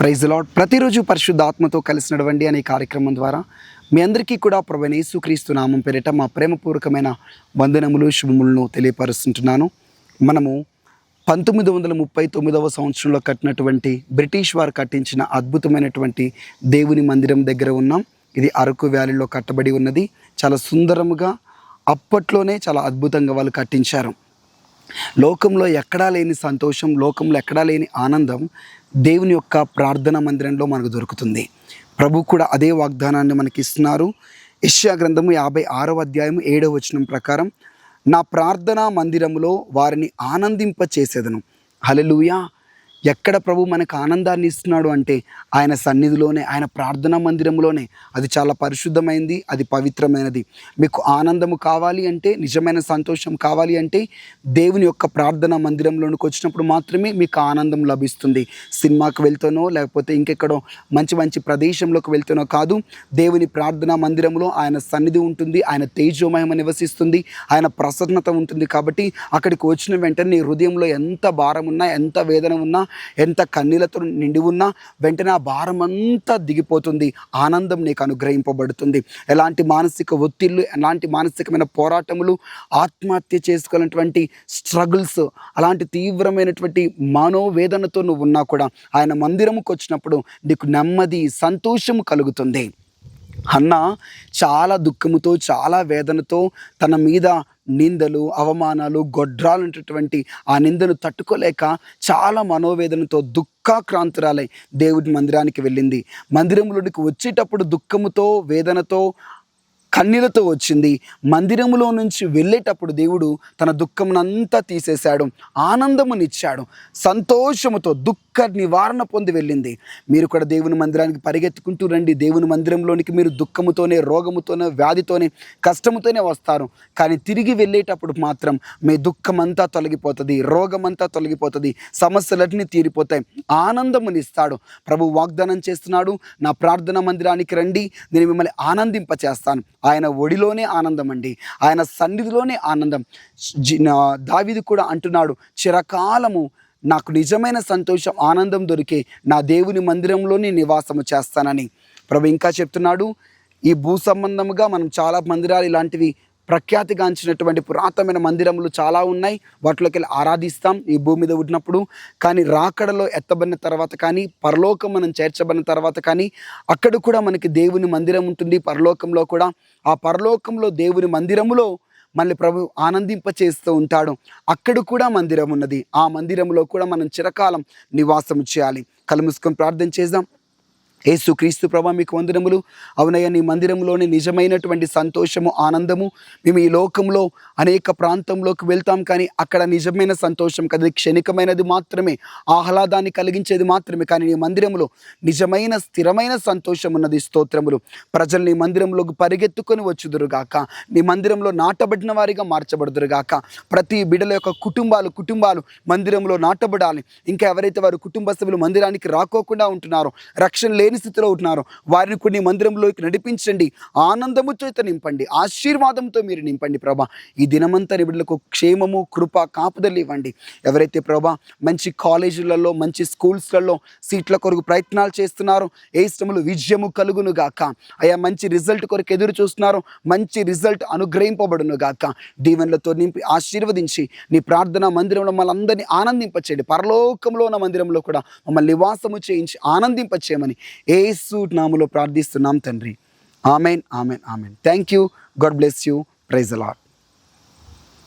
Praise lord. ప్రతిరోజు పరిశుద్ధాత్మతో కలిసి నడవండి అనే కార్యక్రమం ద్వారా మీ అందరికీ కూడా ప్రభువైన యేసుక్రీస్తు నామం పేరిట మా ప్రేమపూర్వకమైన వందనములు శుభములను తెలియపరుస్తుంటున్నాను. మనము 1939వ సంవత్సరంలో కట్టినటువంటి బ్రిటిష్ వారు కట్టించిన అద్భుతమైనటువంటి దేవుని మందిరం దగ్గర ఉన్నాం. ఇది అరకు వ్యాలీలో కట్టబడి ఉన్నది. చాలా సుందరముగా అప్పట్లోనే చాలా అద్భుతంగా వాళ్ళు కట్టించారు. లోకంలో ఎక్కడా లేని సంతోషం, లోకంలో ఎక్కడా లేని ఆనందం దేవుని యొక్క ప్రార్థనా మందిరంలో మనకు దొరుకుతుంది. ప్రభు కూడా అదే వాగ్దానాన్ని మనకి ఇస్తున్నారు. యెషయా గ్రంథము 56వ అధ్యాయము 7వ వచనం ప్రకారం, నా ప్రార్థనా మందిరములో వారిని ఆనందింపచేసేదను. హల్లెలూయా. ఎక్కడ ప్రభు మనకు ఆనందాన్ని ఇస్తున్నాడు అంటే ఆయన సన్నిధిలోనే, ఆయన ప్రార్థనా మందిరంలోనే. అది చాలా పరిశుద్ధమైనది, అది పవిత్రమైనది. మీకు ఆనందము కావాలి అంటే, నిజమైన సంతోషం కావాలి అంటే దేవుని యొక్క ప్రార్థనా మందిరంలోనికి వచ్చినప్పుడు మాత్రమే మీకు ఆనందం లభిస్తుంది. సినిమాకు వెళ్తానో లేకపోతే ఇంకెక్కడో మంచి మంచి ప్రదేశంలోకి వెళ్తానో కాదు. దేవుని ప్రార్థనా మందిరంలో ఆయన సన్నిధి ఉంటుంది, ఆయన తేజోమహిమ నివసిస్తుంది, ఆయన ప్రసన్నత ఉంటుంది. కాబట్టి అక్కడికి వచ్చిన వెంటనే నీ హృదయంలో ఎంత భారం ఉన్నా, ఎంత వేదన ఉన్నా, ఎంత కన్నీళ్లతో నిండి ఉన్నా వెంటనే ఆ భారం అంతా దిగిపోతుంది. ఆనందం నీకు అనుగ్రహింపబడుతుంది. ఎలాంటి మానసిక ఒత్తిళ్ళు, ఎలాంటి మానసికమైన పోరాటములు, ఆత్మహత్య చేసుకోవాలన్నటువంటి స్ట్రగుల్స్, అలాంటి తీవ్రమైనటువంటి మనోవేదనతో నువ్వు ఉన్నా కూడా ఆయన మందిరముకు వచ్చినప్పుడు నీకు నెమ్మది, సంతోషము కలుగుతుంది. హన్నా చాలా దుఃఖముతో, చాలా వేదనతో తన మీద నిందలు, అవమానాలు, గొడ్రాలంటటువంటి ఆ నిందను తట్టుకోలేక చాలా మనోవేదనతో దుఃఖాక్రాంతురాలై దేవుడి మందిరానికి వెళ్ళింది. మందిరంలోనికి వచ్చేటప్పుడు దుఃఖముతో, వేదనతో, కన్నీళ్లతో వచ్చింది. మందిరములో నుంచి వెళ్ళేటప్పుడు దేవుడు తన దుఃఖమునంతా తీసేశాడు, ఆనందమునిచ్చాడు. సంతోషముతో దుఃఖ నివారణ పొంది వెళ్ళింది. మీరు కూడా దేవుని మందిరానికి పరిగెత్తుకుంటూ రండి. దేవుని మందిరంలోనికి మీరు దుఃఖముతోనే, రోగముతోనే, వ్యాధితోనే, కష్టముతోనే వస్తారు. కానీ తిరిగి వెళ్ళేటప్పుడు మాత్రం మీ దుఃఖమంతా తొలగిపోతుంది, రోగమంతా తొలగిపోతుంది, సమస్యలన్నీ తీరిపోతాయి, ఆనందమునిస్తాడు. ప్రభు వాగ్దానం చేస్తున్నాడు, నా ప్రార్థనా మందిరానికి రండి, నేను మిమ్మల్ని ఆనందింపచేస్తాను. ఆయన ఒడిలోనే ఆనందం అండి, ఆయన సన్నిధిలోనే ఆనందం. దావీదు కూడా అంటున్నాడు, చిరకాలము నాకు నిజమైన సంతోషం, ఆనందం దొరికే నా దేవుని మందిరంలోనే నివాసము చేస్తానని ప్రభు ఇంకా చెప్తున్నాడు. ఈ భూ సంబంధముగా మనం చాలా మందిరాలు, ఇలాంటివి ప్రఖ్యాతిగాంచినటువంటి పురాతనమైన మందిరములు చాలా ఉన్నాయి. వాటిలోకి వెళ్ళి ఆరాధిస్తాం ఈ భూమి మీద ఉన్నప్పుడు. కానీ రాకడలో ఎత్తబడిన తర్వాత కానీ, పరలోకం మనం చేర్చబడిన తర్వాత కానీ, అక్కడ కూడా మనకి దేవుని మందిరం ఉంటుంది. పరలోకంలో కూడా, ఆ పరలోకంలో దేవుని మందిరములో మనల్ని ప్రభు ఆనందింపచేస్తూ ఉంటాడు. అక్కడ కూడా మందిరం ఉన్నది. ఆ మందిరంలో కూడా మనం చిరకాలం నివాసం చేయాలి. కళ్ళు మూసుకొని ప్రార్థన చేద్దాం. యేసుక్రీస్తు ప్రభా, మీకు వందనములు. అవునయ్య, నీ మందిరంలోని నిజమైనటువంటి సంతోషము, ఆనందము. మేము ఈ లోకంలో అనేక ప్రాంతంలోకి వెళ్తాం కానీ అక్కడ నిజమైన సంతోషం కదా, క్షణికమైనది మాత్రమే, ఆహ్లాదాన్ని కలిగించేది మాత్రమే. కానీ నీ మందిరంలో నిజమైన స్థిరమైన సంతోషం ఉన్నది. స్తోత్రములు. ప్రజలు నీ మందిరంలోకి పరిగెత్తుకొని వచ్చుదురుగాక, నీ మందిరంలో నాటబడిన వారిగా మార్చబడుదురుగాక. ప్రతి బిడ్డల యొక్క కుటుంబాలు మందిరంలో నాటబడాలి. ఇంకా ఎవరైతే వారు కుటుంబ సభ్యులు మందిరానికి రాకోకుండా ఉంటున్నారో, రక్షణ లేని స్థితిలో ఉంటున్నారో, వారిని కొన్ని మందిరంలోకి నడిపించండి, ఆనందముతో నింపండి, ఆశీర్వాదంతో మీరు నింపండి ప్రభా. ఈ దినమంతా బిడ్డలకు క్షేమము, కృప, కాపుదలు ఇవ్వండి. ఎవరైతే ప్రభా మంచి కాలేజీలలో, మంచి స్కూల్స్లలో సీట్ల కొరకు ప్రయత్నాలు చేస్తున్నారో, ఏ ఇష్టములు విజయము కలుగును గాక. అయ్యా, మంచి రిజల్ట్ కొరకు ఎదురు చూస్తున్నారో, మంచి రిజల్ట్ అనుగ్రహింపబడును గాక. దీవెనలతో నింపి ఆశీర్వదించి నీ ప్రార్థనా మందిరంలో మమ్మల్ని అందరినీ ఆనందింపచేయండి. పరలోకంలో ఉన్న మందిరంలో కూడా మమ్మల్ని నివాసము చేయించి ఆనందింపచేయమని యేసు నామములో ప్రార్థిస్తున్నాం తండ్రి. Amen, amen, amen. Thank you. God bless you. Praise the lord.